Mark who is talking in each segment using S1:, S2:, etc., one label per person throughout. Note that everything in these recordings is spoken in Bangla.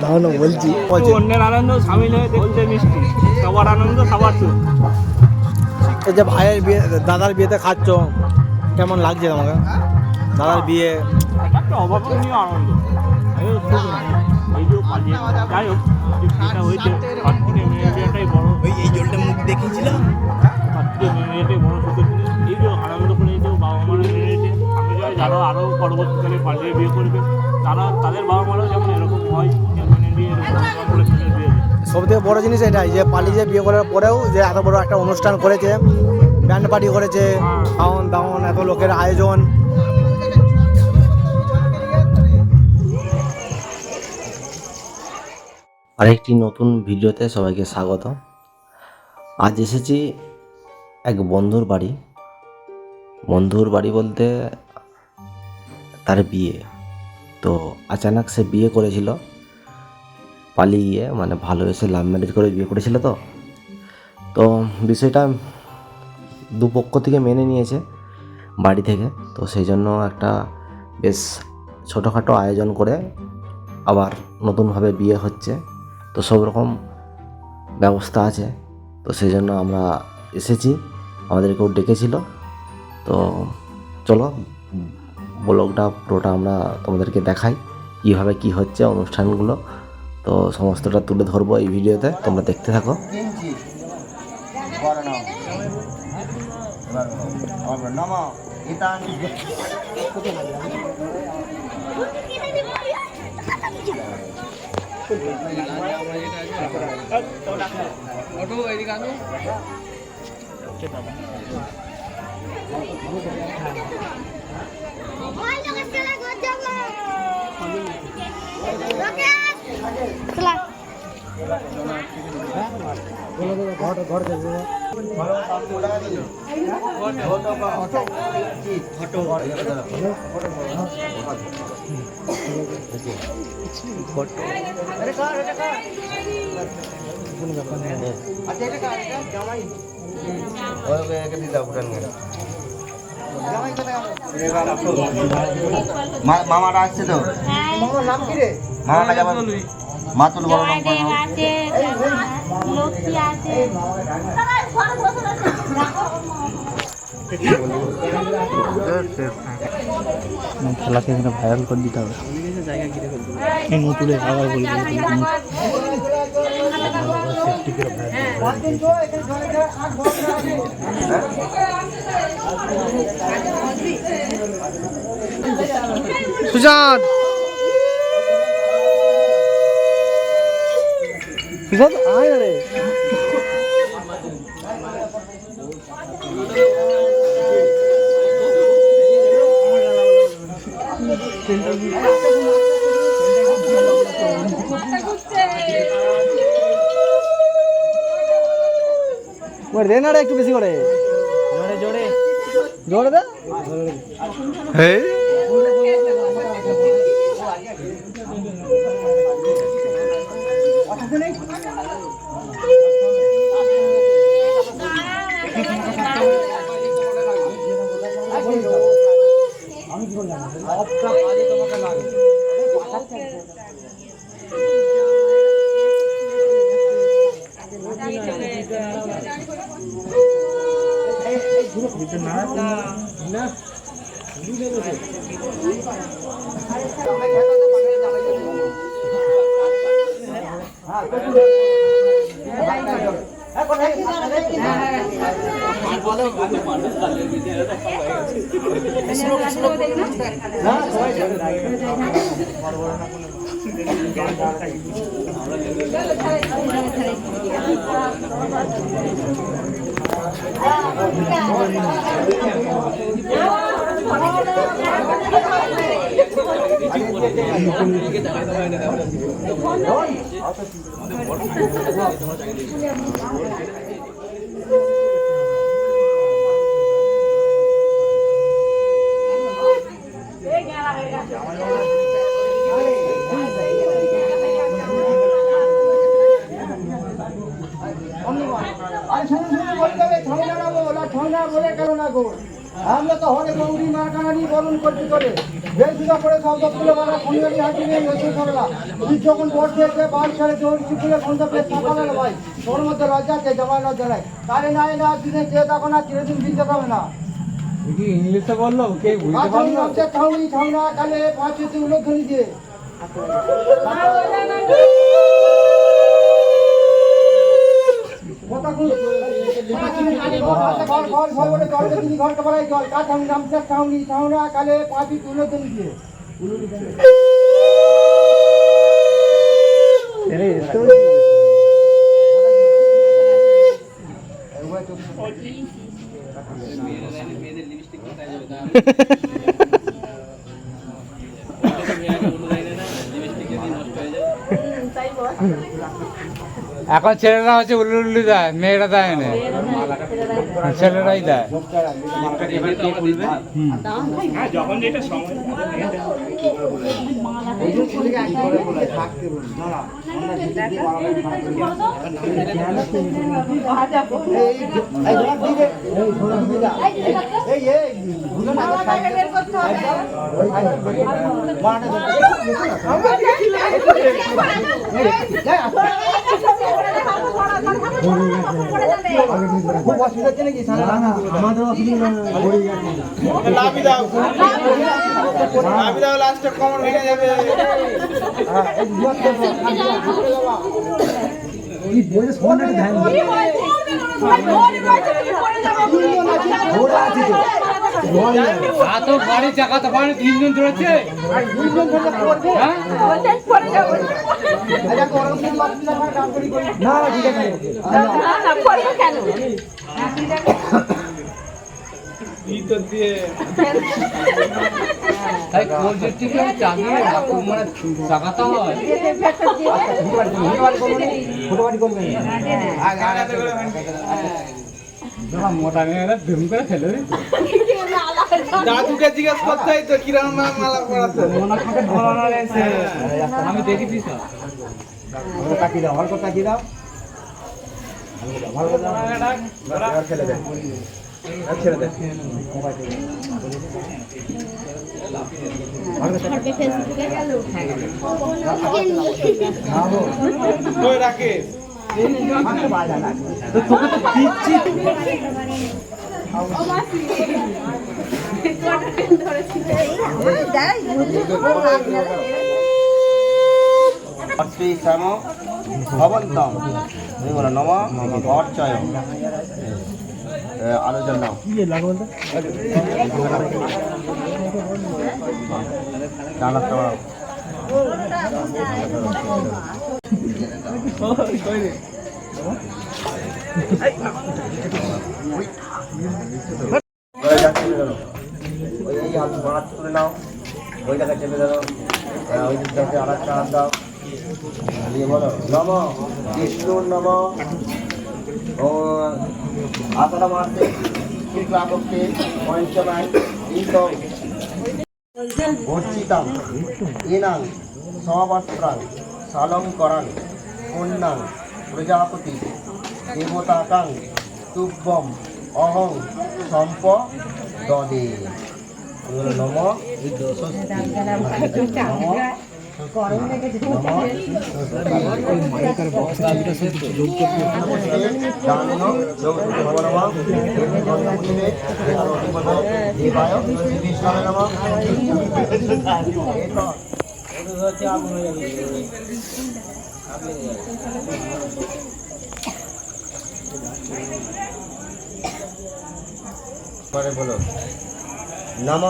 S1: দাও না বলছি,
S2: অন্যের আনন্দ সামিল হয়ে দেখতে মিষ্টি, সবার আনন্দ সবার সুখ।
S1: এই যে ভাইয়ের বিয়ে, দাদার বিয়েতে খাচ্ছ, কেমন লাগছে তোমাকে? দাদার বিয়ে
S2: একটা অভাবনীয় আনন্দ। এই যে পালিয়ে যাই হোক, যে বিয়েটা হয়েছে তার থেকে মেয়ের বিয়েটাই বড়।
S1: এই জলটা মুখ দেখিয়েছিলাম,
S2: তার থেকে মেয়ের বিয়েটাই বড় সুখের জিনিস। এই যে আনন্দ করে এই যে বাবা মারা মেনে নিয়েছে, আমি চাই যারা আরও পরবর্তীকালে পালিয়ে বিয়ে করবে তারা তাদের বাবা মারাও যেমন এরকম হয় যে মেনে নিয়ে এরকম বলে মেনে বিয়ে দেয়।
S1: সব থেকে বড় জিনিস এটাই যে পালিয়ে বিয়ে করার পরেও যে এত বড় একটা অনুষ্ঠান করেছে, ব্যান্ড পার্টি করেছে, খাওয়ান দাওয়ান, এত লোকের আয়োজন।
S3: আরেকটি নতুন ভিডিওতে সবাইকে স্বাগত। আজ এসেছি এক বন্ধুর বাড়ি বলতে তার বিয়ে। তো আচানক সে বিয়ে করেছিল পালিয়ে গিয়ে, মানে ভালোবেসে লাভ ম্যারেজ করে বিয়ে করেছিল। তো বিষয়টা দুপক্ষ থেকে মেনে নিয়েছে বাড়ি থেকে। তো সেই জন্য একটা বেশ ছোটোখাটো আয়োজন করে আবার নতুনভাবে বিয়ে হচ্ছে। তো সব রকম ব্যবস্থা আছে। তো সেই জন্য আমরা এসেছি, আমাদেরকেও ডেকেছিল। তো চলো ব্লগটা পুরোটা আমরা তোমাদেরকে দেখাই কীভাবে কী হচ্ছে অনুষ্ঠানগুলো। তো সমস্তটা তুলে ধরবো এই ভিডিওতে, তোমরা দেখতে থাকো।
S4: মামারা আসছে তো,
S1: মামার নাম কি রে?
S4: মামাটা যাবেন মাতুল বড় নাম
S1: খেলাকে এখানে ভাইরাল করে দিতে হবে। এই নতুলে আবার বলি সুশান্ত সুশান্ত আয় না রে। দে না রে একটু বেশি করে, জোরে জোরে জোরে দে। আমরা তো হলে গৌরী মা কানানি বরণ করতে করে বেশিটা করে শব্দ তুলে বলা সুন্দরী হাঁটি নিয়ে এসে সরলা তুই যখন বসে এসে বাল ছেড়ে দৌড়ছি তুলে সন্ধ্যা পেয়ে সকালে ভাই তোর মধ্যে লজ্জা আছে জামাই লজ্জা নাই তারে নাই না দিনে যে দেখো না চিরদিন দিতে পাবে না
S5: ইংলিশে বললো কে বুঝতে পারলো
S1: ছাউনি ছাউনা কালে পাঁচে তুলো ধরি দিয়ে কালে পাঁচি তুলো ধরি দিয়ে
S5: এখন ছেলেরা হচ্ছে উল্লু দেয় মেয়েরা দেয় না ছেলেরাই দেয়
S2: যখন যেটা সময়
S1: খুব অসুবিধা হচ্ছে নাকি আমাদের অসুবিধা লাস্টে কমন ভেঙে যাবে
S5: তো গাড়ি চাকা তো পারে 3 জন ধরেছে
S1: না ঠিক আছে
S5: চাকাতে হয় মোটা মেয়েরা ধুম করে ফেলে
S1: দাদুকে জিজ্ঞেস করতে হয় তো কিরকম মালা পড়াতে
S5: আমি দেখেছি সব
S1: তাকিয়ে দাও অল্প তাকিয়ে দাও ভালো ছেলে দেখ ছেড়ে দেখ রাখে তোকে তো দিচ্ছি
S4: শ্যাম ভবন্তম তুমি বলো নম অর্চয় আলোচনা নাও ডানাটা ওই হাত তুলে নাও ওই জায়গায় চেপে ধরো ওই দিকটাকে আর একটা হাত দাও দিয়ে বলো নম বিষ্ণুর নম ও আষাঢ় মাসে শুক্লাপক্ষে পঞ্চমায় ঈদং বর্ষিতাম এনাং সমবস্ত্রাং সালঙ্করাং কন্যাং প্রজাপতি দেবতাকাং তুব্বম অহং সম্প দদে নম বলো নম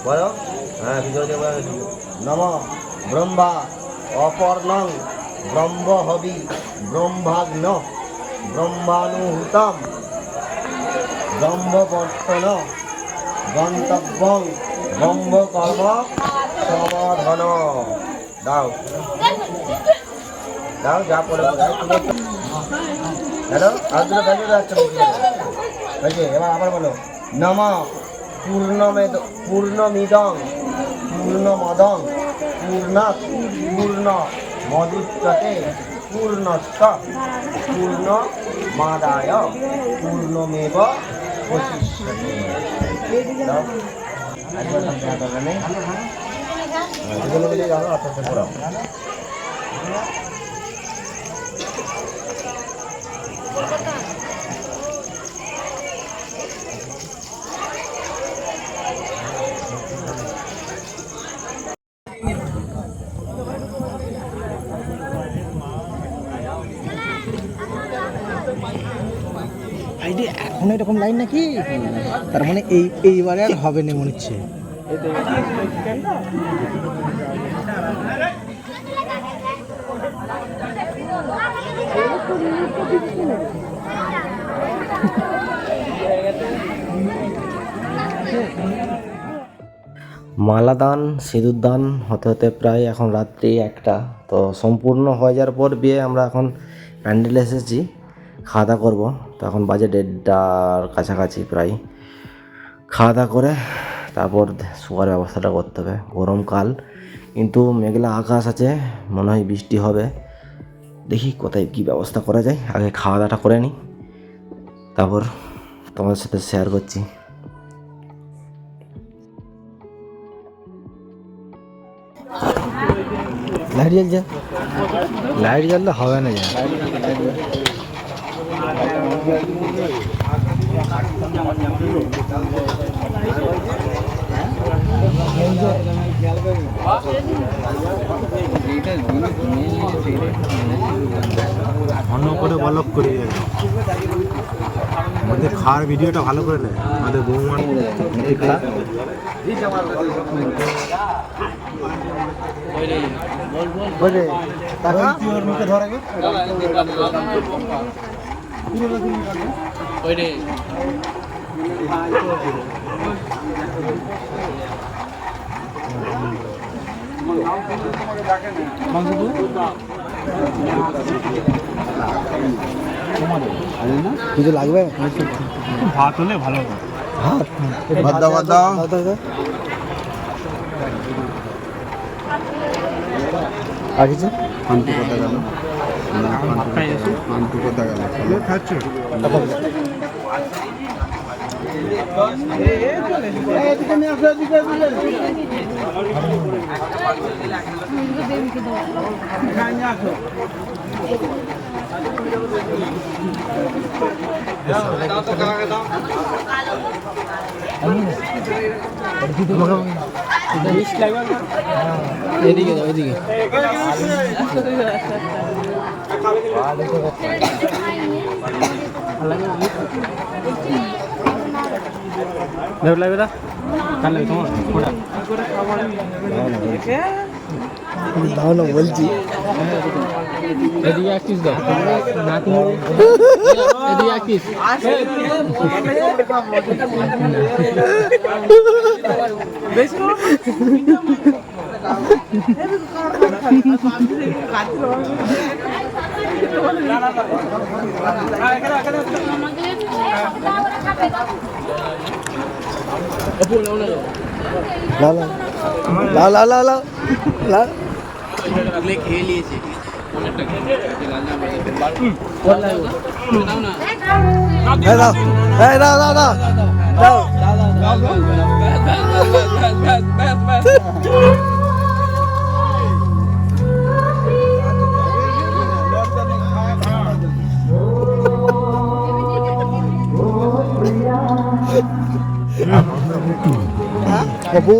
S4: বলো হ্যাঁ নম ব্রহ্মা অপর্ণং ব্রহ্মহবি ব্রহ্মাগ্ন ব্রহ্মানুহূতম ব্রহ্মবর্তন গন্তব্যং ব্রহ্মকর্ম সমাধান দাও দাও যা পড়ে হ্যালো আর দুটো ব্যাগে যাচ্ছে এবার আবার বলো নম পূর্ণমিদং পূর্ণমদং পূর্ণাৎ পূর্ণ মদুচ্যতে পূর্ণস্য পূর্ণমাদায় পূর্ণমেব দাও একবার সামনে দরকার নেই এগুলো মিলে যাও আস্তে আস্তে ঘোরাও
S1: আইডি এখন এরকম লাইন নাকি তার মানে এইবারে আর হবে না মনে হচ্ছে
S3: মালাদান সিঁদুর দান হতে হতে প্রায় এখন রাত্রি 1টা। তো সম্পূর্ণ হয়ে যাওয়ার পর বিয়ে আমরা এখন প্যান্ডেলে এসেছি, খাওয়া দাওয়া করবো। তো এখন বাজে 1:30-র কাছাকাছি প্রায়। খাওয়া দাওয়া করে তারপর শোয়ার ব্যবস্থাটা করতে হবে। গরমকাল কিন্তু মেঘলা আকাশ আছে, মনে হয় বৃষ্টি হবে। দেখি কোথায় কী ব্যবস্থা করা যায়, আগে খাওয়া দাওয়াটা করে নিই, তারপর তোমাদের সাথে শেয়ার করছি।
S1: লাইট জ্বলছে, লাইট জ্বললে হবে না যা
S6: অন্য করে বলক করে যাবে আমাদের খাওয়ার ভিডিওটা ভালো করে নেয় আমাদের বৌমার
S1: ওর মুখে ধরে কিছু লাগবে
S6: ভাত হলে ভালো হবে
S1: ভাত দাও ভাত দাও আর কিছু
S6: পান্টু কোথা গেল পান্টু কোথা গেল খাচ্ছ
S1: এদিকে দাও এদিকে
S6: লাগবে দা কাল তোমার
S1: দাও না বলছি
S5: এদিকে আসিস দাও নাতি এদিকে আসিস
S1: লা লা লা লা লা
S5: খেয়ে নিয়েছে
S1: দাও দাও দাও দাও দাও বাবু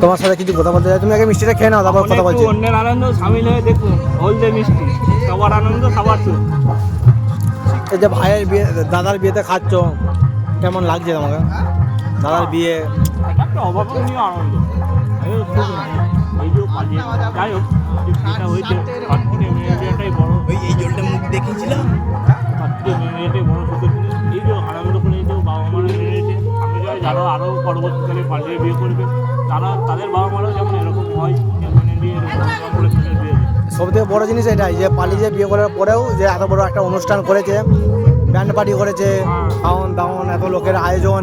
S1: তোমার সাথে কিছু কথা বলতে চাই, তুমি আগে মিষ্টিটা খেয়ে নাও তারপর কথা বলছি।
S2: অন্যের আনন্দ সামিল হয়ে দেখুন, হলদে মিষ্টি, সবার আনন্দ সবার সুখ।
S1: এই যে ভাইয়ের বিয়ে দাদার বিয়েতে খাচ্ছ, কেমন লাগছে তোমাকে? দাদার বিয়ে
S2: এটা একটা অভাবনীয় আনন্দ। এই খুব এই যে কাজে যাই হোক যে বিয়েটা হয়েছে তার থেকে মেয়েটাই বড়।
S5: এই জলটা মুখ দেখিয়েছিলাম
S2: তার থেকে মেয়েটাই বড় সুখের জিনিস। এই যে আনন্দ করে এই যে বাবা মারা মেয়েছে, আমি চাই যারা আরও পরবর্তীকালে পাল্টে বিয়ে করবে তারা তাদের বাবা মারাও যেমন এরকম হয় যে মেনে নিয়ে এরকম করে ছেলের বিয়ে দেয়।
S1: সবথেকে বড় জিনিস এটাই যে পালিয়ে বিয়ে করার পরেও যে এত বড় একটা অনুষ্ঠান করেছে, ব্যান্ড পার্টি করেছে, খাওয়ান দাওয়ান, এত লোকের আয়োজন,